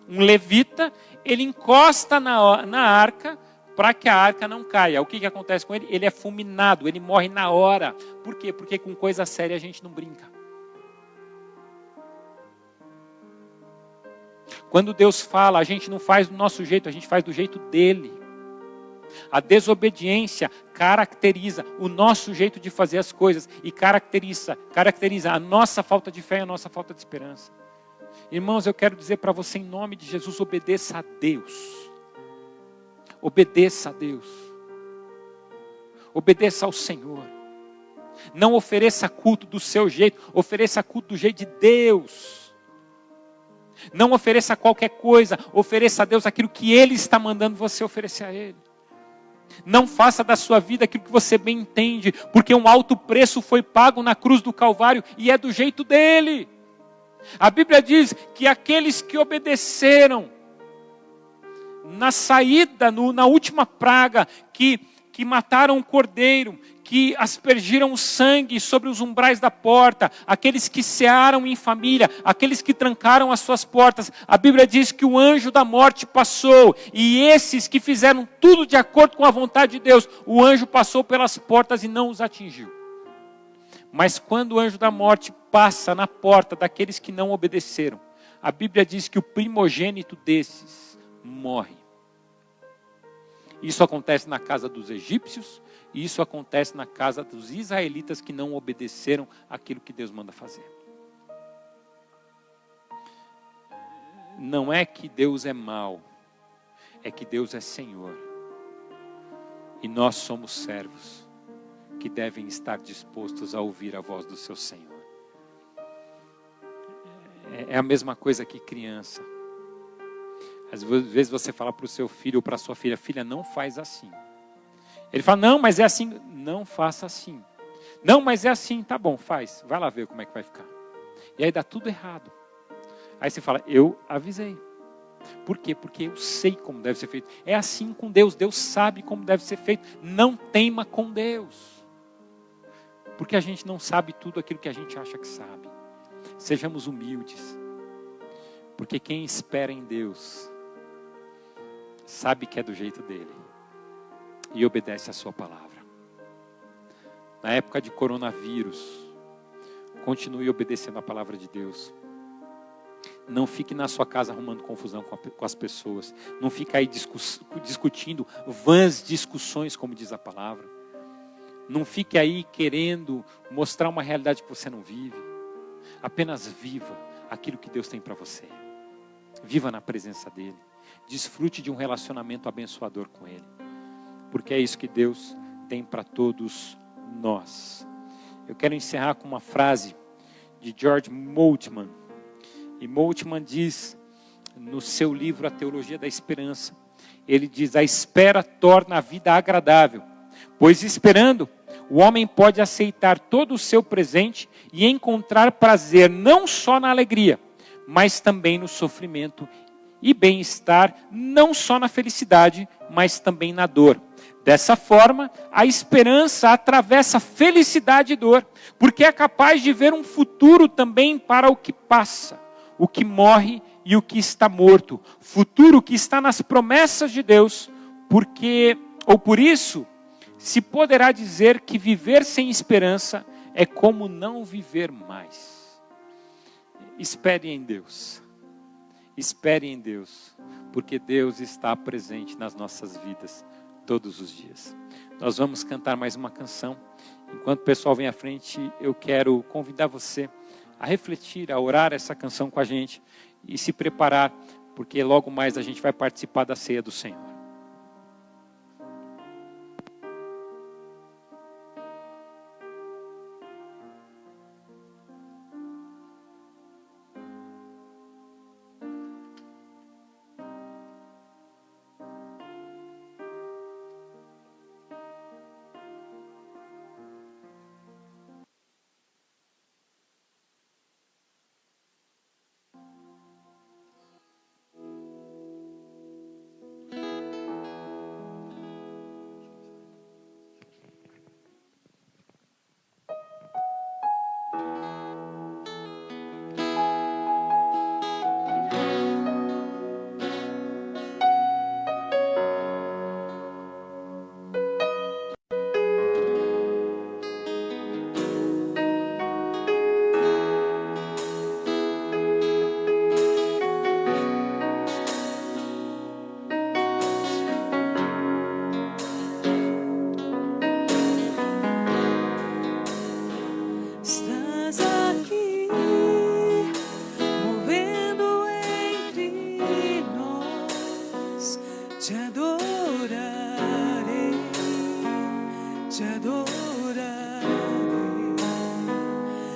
um levita, ele encosta na arca para que a arca não caia. O que acontece com ele? Ele é fulminado, ele morre na hora. Por quê? Porque com coisa séria a gente não brinca. Quando Deus fala, a gente não faz do nosso jeito, a gente faz do jeito dele. A desobediência caracteriza o nosso jeito de fazer as coisas e caracteriza a nossa falta de fé e a nossa falta de esperança. Irmãos, eu quero dizer para você em nome de Jesus, obedeça a Deus. Obedeça a Deus. Obedeça ao Senhor. Não ofereça culto do seu jeito, ofereça culto do jeito de Deus. Não ofereça qualquer coisa, ofereça a Deus aquilo que Ele está mandando você oferecer a Ele. Não faça da sua vida aquilo que você bem entende, porque um alto preço foi pago na cruz do Calvário e é do jeito dele. A Bíblia diz que aqueles que obedeceram na saída, na última praga, que mataram o cordeiro, que aspergiram o sangue sobre os umbrais da porta, aqueles que cearam em família, aqueles que trancaram as suas portas, a Bíblia diz que o anjo da morte passou, e esses que fizeram tudo de acordo com a vontade de Deus, o anjo passou pelas portas e não os atingiu. Mas quando o anjo da morte passa na porta daqueles que não obedeceram, a Bíblia diz que o primogênito desses morre. Isso acontece na casa dos egípcios, e isso acontece na casa dos israelitas que não obedeceram aquilo que Deus manda fazer. Não é que Deus é mau, é que Deus é Senhor. E nós somos servos que devem estar dispostos a ouvir a voz do seu Senhor. É a mesma coisa que criança. Às vezes você fala para o seu filho ou para a sua filha, filha, não faz assim. Ele fala, não, mas é assim. Não faça assim. Não, mas é assim, tá bom, faz. Vai lá ver como é que vai ficar. E aí dá tudo errado. Aí você fala, eu avisei. Por quê? Porque eu sei como deve ser feito. É assim com Deus. Deus sabe como deve ser feito. Não teima com Deus. Porque a gente não sabe tudo aquilo que a gente acha que sabe. Sejamos humildes. Porque quem espera em Deus sabe que é do jeito dele. E obedece a sua palavra. Na época de coronavírus, continue obedecendo a palavra de Deus. Não fique na sua casa arrumando confusão com as pessoas. Não fique aí discutindo vãs discussões, como diz a palavra. Não fique aí querendo mostrar uma realidade que você não vive. Apenas viva aquilo que Deus tem para você. Viva na presença dEle. Desfrute de um relacionamento abençoador com Ele. Porque é isso que Deus tem para todos nós. Eu quero encerrar com uma frase de George Moltmann. E Moltmann diz, no seu livro A Teologia da Esperança, ele diz: a espera torna a vida agradável, pois esperando, o homem pode aceitar todo o seu presente e encontrar prazer não só na alegria, mas também no sofrimento e bem-estar, não só na felicidade, mas também na dor. Dessa forma, a esperança atravessa felicidade e dor, porque é capaz de ver um futuro também para o que passa, o que morre e o que está morto. Futuro que está nas promessas de Deus, por isso, se poderá dizer que viver sem esperança é como não viver mais. Espere em Deus. Espere em Deus, porque Deus está presente nas nossas vidas todos os dias. Nós vamos cantar mais uma canção. Enquanto o pessoal vem à frente, eu quero convidar você a refletir, a orar essa canção com a gente e se preparar, porque logo mais a gente vai participar da ceia do Senhor.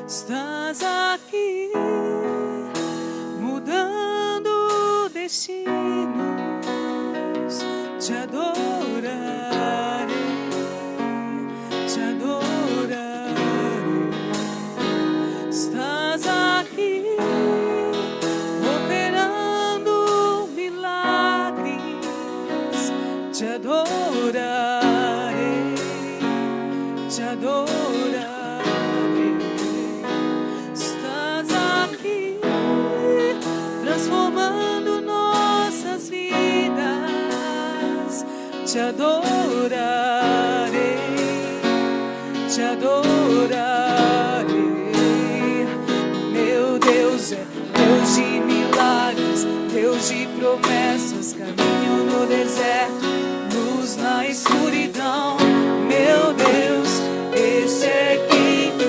Estás aqui, mudando destinos, te adorarei, te adorarei. Estás aqui, operando milagres, te adorarei, te adorarei. Transformando nossas vidas, te adorarei, te adorarei. Meu Deus é Deus de milagres, Deus de promessas, caminho no deserto, luz na escuridão. Meu Deus, esse é quem tu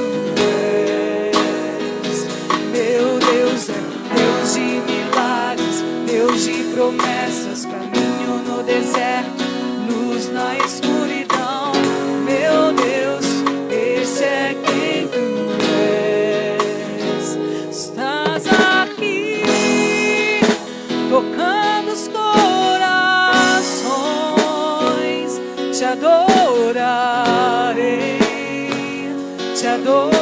és. Meu Deus é Deus de milagres, Deus de promessas, caminho no deserto, luz na escuridão. Meu Deus, esse é quem tu és. Estás aqui, tocando os corações, te adorarei, te adorarei.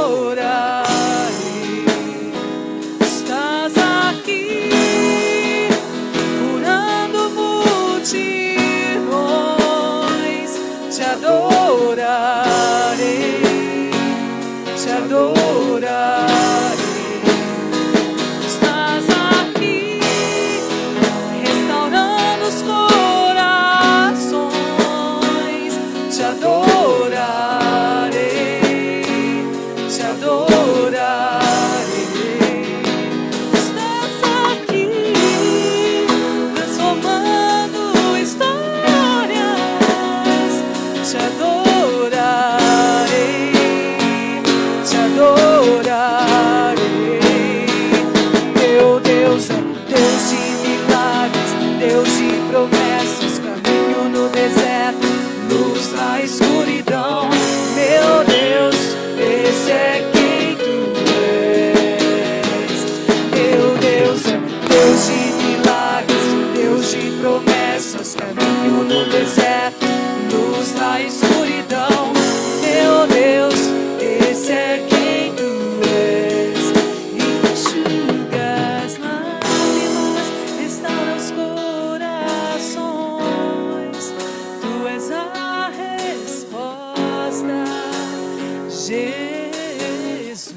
Jesus,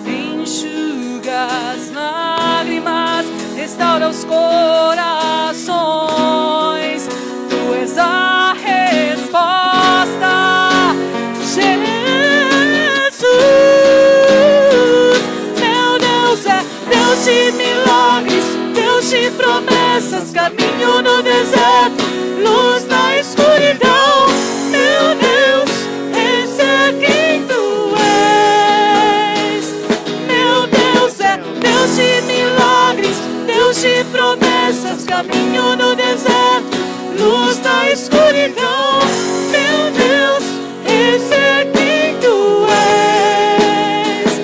enxuga as lágrimas, restaura os corações. Tu és a resposta, Jesus. Meu Deus é Deus de milagres, Deus de promessas, caminho no deserto, luz na escuridão. Meu Deus, esse é quem tu és. Meu Deus é Deus de milagres, Deus de promessas, caminho no deserto, luz na escuridão. Meu Deus, esse é quem tu és.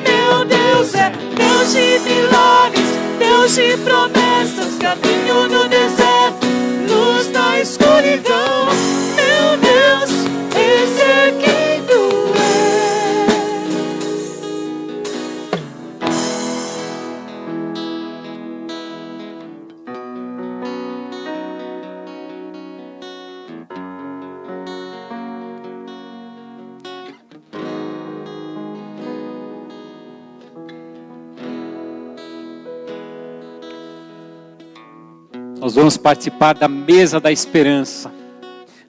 Meu Deus é Deus de milagres, Deus de promessas, caminho no deserto, luz na escuridão. Meu Deus, esse é quem tu Nós vamos participar da mesa da esperança,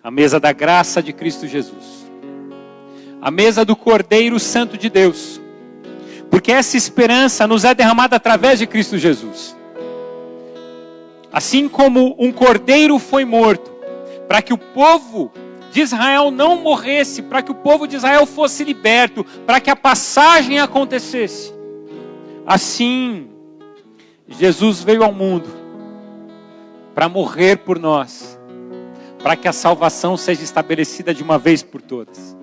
a mesa da graça de Cristo Jesus, a mesa do Cordeiro Santo de Deus, porque essa esperança nos é derramada através de Cristo Jesus. Assim como um cordeiro foi morto, para que o povo de Israel não morresse, para que o povo de Israel fosse liberto, para que a passagem acontecesse, assim Jesus veio ao mundo para morrer por nós, para que a salvação seja estabelecida de uma vez por todas,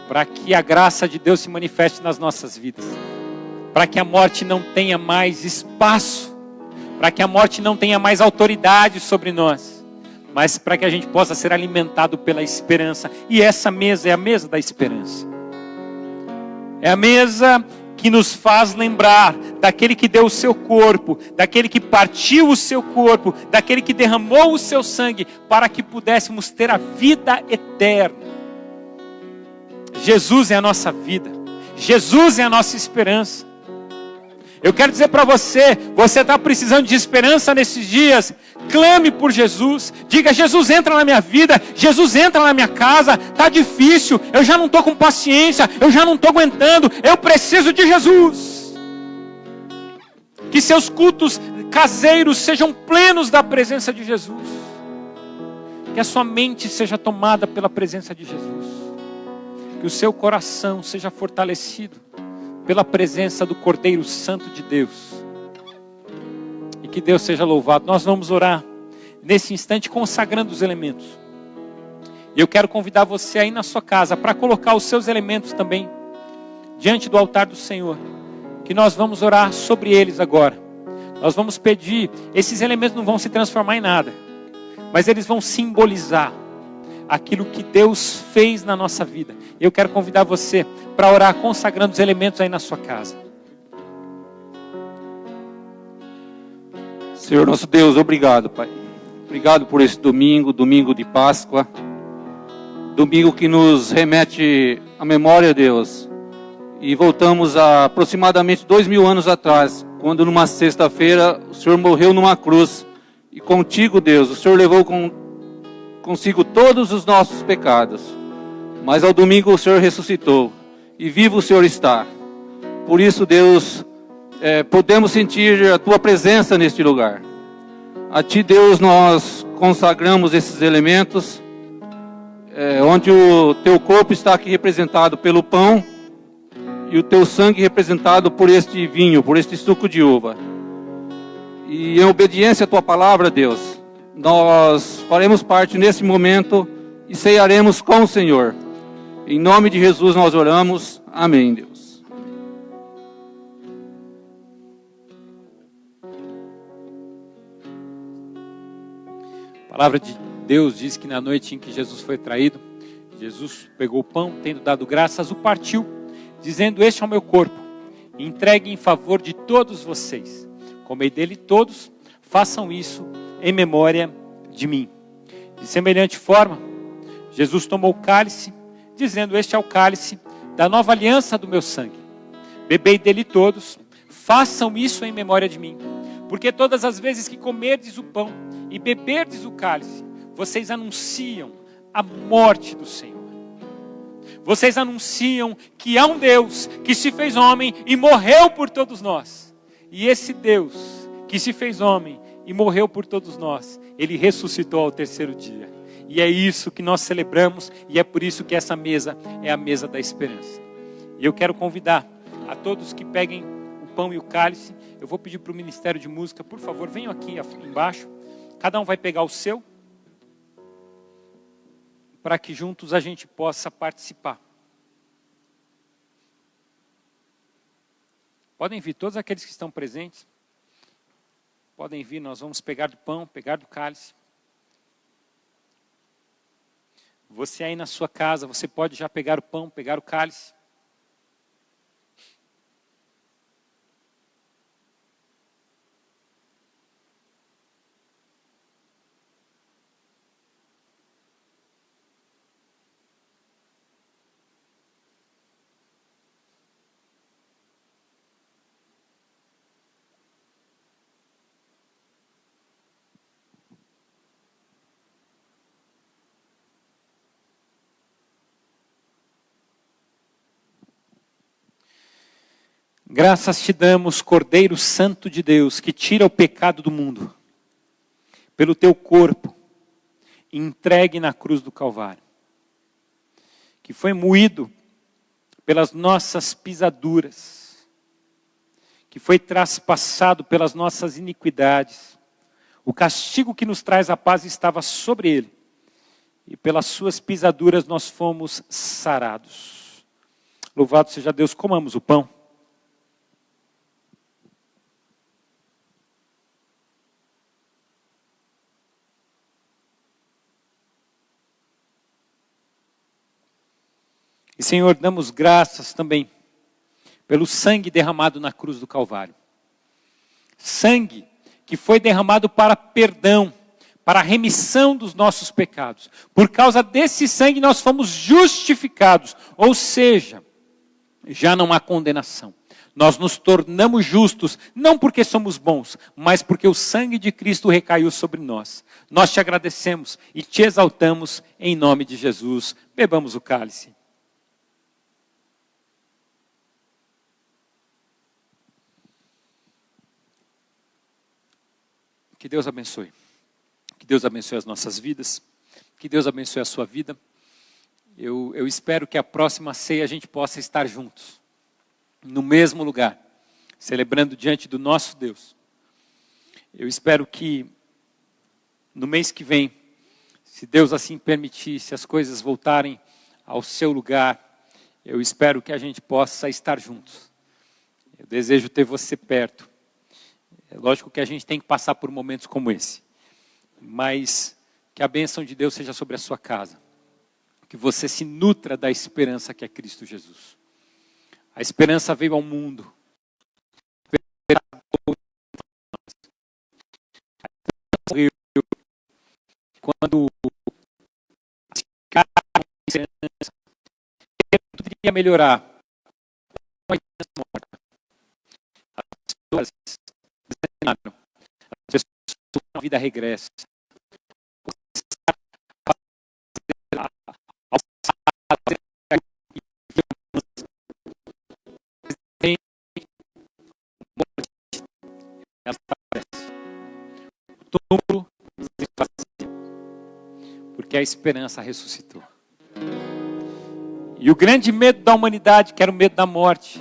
para que a graça de Deus se manifeste nas nossas vidas, para que a morte não tenha mais espaço, para que a morte não tenha mais autoridade sobre nós, mas para que a gente possa ser alimentado pela esperança. E essa mesa é a mesa da esperança, é a mesa que nos faz lembrar daquele que deu o seu corpo, daquele que partiu o seu corpo, daquele que derramou o seu sangue, para que pudéssemos ter a vida eterna. Jesus é a nossa vida, Jesus é a nossa esperança. Eu quero dizer para você, você está precisando de esperança nesses dias, clame por Jesus, diga: Jesus, entra na minha vida, Jesus, entra na minha casa, está difícil, eu já não estou com paciência, eu já não estou aguentando, eu preciso de Jesus. Que seus cultos caseiros sejam plenos da presença de Jesus, que a sua mente seja tomada pela presença de Jesus, que o seu coração seja fortalecido pela presença do Cordeiro Santo de Deus, e que Deus seja louvado. Nós vamos orar nesse instante consagrando os elementos, e eu quero convidar você aí na sua casa para colocar os seus elementos também diante do altar do Senhor, que nós vamos orar sobre eles agora. Nós vamos pedir, esses elementos não vão se transformar em nada, mas eles vão simbolizar aquilo que Deus fez na nossa vida. Eu quero convidar você para orar consagrando os elementos aí na sua casa. Senhor nosso Deus, obrigado, Pai. Obrigado por esse domingo, domingo de Páscoa. Domingo que nos remete à memória, Deus. E voltamos a aproximadamente 2000 anos atrás, quando numa sexta-feira o Senhor morreu numa cruz. E contigo, Deus, o Senhor levou consigo todos os nossos pecados. Mas ao domingo o Senhor ressuscitou. E vivo o Senhor está. Por isso, Deus, podemos sentir a Tua presença neste lugar. A Ti, Deus, nós consagramos esses elementos, onde o Teu corpo está aqui representado pelo pão, e o Teu sangue representado por este vinho, por este suco de uva. E em obediência à Tua palavra, Deus, nós faremos parte nesse momento e ceiaremos com o Senhor. Em nome de Jesus nós oramos. Amém, Deus. A palavra de Deus diz que na noite em que Jesus foi traído, Jesus pegou o pão, tendo dado graças, o partiu, dizendo: este é o meu corpo, entregue em favor de todos vocês. Comei dele todos, façam isso em memória de mim. De semelhante forma, Jesus tomou o cálice, dizendo: este é o cálice da nova aliança do meu sangue. Bebei dele todos, façam isso em memória de mim. Porque todas as vezes que comerdes o pão e beberdes o cálice, vocês anunciam a morte do Senhor. Vocês anunciam que há um Deus que se fez homem e morreu por todos nós. E esse Deus que se fez homem e morreu por todos nós, Ele ressuscitou ao terceiro dia. E é isso que nós celebramos, e é por isso que essa mesa é a mesa da esperança. E eu quero convidar a todos que peguem o pão e o cálice. Eu vou pedir para o Ministério de Música, por favor, venham aqui embaixo. Cada um vai pegar o seu, para que juntos a gente possa participar. Podem vir, todos aqueles que estão presentes. Podem vir, nós vamos pegar do pão, pegar do cálice. Você aí na sua casa, você pode já pegar o pão, pegar o cálice. Graças te damos, Cordeiro Santo de Deus, que tira o pecado do mundo, pelo teu corpo, entregue na cruz do Calvário, que foi moído pelas nossas pisaduras, que foi traspassado pelas nossas iniquidades. O castigo que nos traz a paz estava sobre ele, e pelas suas pisaduras nós fomos sarados. Louvado seja Deus. Comamos o pão. E, Senhor, damos graças também pelo sangue derramado na cruz do Calvário. Sangue que foi derramado para perdão, para a remissão dos nossos pecados. Por causa desse sangue nós fomos justificados, ou seja, já não há condenação. Nós nos tornamos justos, não porque somos bons, mas porque o sangue de Cristo recaiu sobre nós. Nós te agradecemos e te exaltamos em nome de Jesus. Bebamos o cálice. Que Deus abençoe. Que Deus abençoe as nossas vidas. Que Deus abençoe a sua vida. Eu espero que a próxima ceia a gente possa estar juntos. No mesmo lugar. Celebrando diante do nosso Deus. Eu espero que no mês que vem, se Deus assim permitir, se as coisas voltarem ao seu lugar, eu espero que a gente possa estar juntos. Eu desejo ter você perto. É lógico que a gente tem que passar por momentos como esse. Mas que a bênção de Deus seja sobre a sua casa. Que você se nutra da esperança que é Cristo Jesus. A esperança veio ao mundo. Quando tudo iria melhorar. As pessoas, a vida regressa. O túmulo porque a esperança ressuscitou. E o grande medo da humanidade, que era o medo da morte,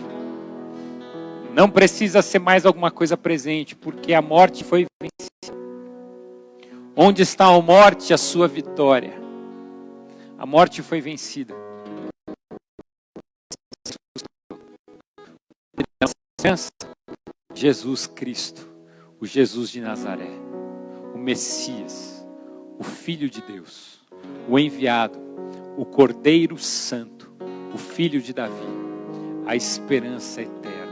não precisa ser mais alguma coisa presente, porque a morte foi vencida. Onde está a morte, a sua vitória? A morte foi vencida. Jesus Cristo, o Jesus de Nazaré, o Messias, o Filho de Deus, o enviado, o Cordeiro Santo, o Filho de Davi, a esperança eterna.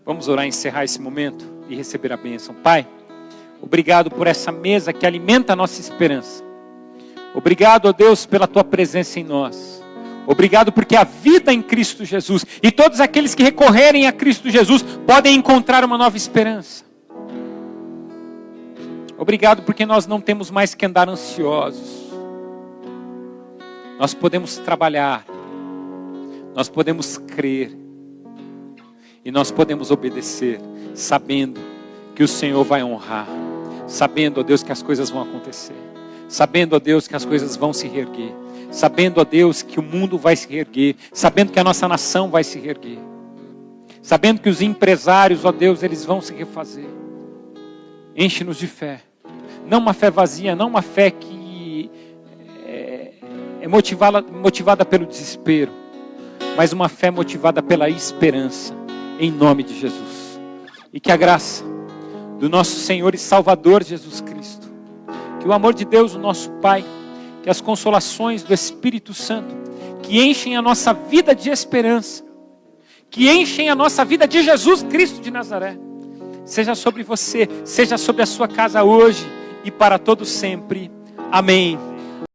Vamos orar e encerrar esse momento e receber a bênção. Pai, obrigado por essa mesa que alimenta a nossa esperança. Obrigado, ó Deus, pela tua presença em nós. Obrigado porque a vida em Cristo Jesus, e todos aqueles que recorrerem a Cristo Jesus, podem encontrar uma nova esperança. Obrigado porque nós não temos mais que andar ansiosos. Nós podemos trabalhar, nós podemos crer, e nós podemos obedecer, sabendo que o Senhor vai honrar, sabendo, ó Deus, que as coisas vão acontecer, sabendo, ó Deus, que as coisas vão se reerguer, sabendo, ó Deus, que o mundo vai se reerguer, sabendo que a nossa nação vai se reerguer, sabendo que os empresários, ó Deus, eles vão se refazer. Enche-nos de fé, não uma fé vazia, não uma fé que é motivada pelo desespero, mas uma fé motivada pela esperança, em nome de Jesus. E que a graça do nosso Senhor e Salvador Jesus Cristo, que o amor de Deus, o nosso Pai, que as consolações do Espírito Santo, que enchem a nossa vida de esperança, que enchem a nossa vida de Jesus Cristo de Nazaré, seja sobre você, seja sobre a sua casa hoje e para todo sempre. Amém.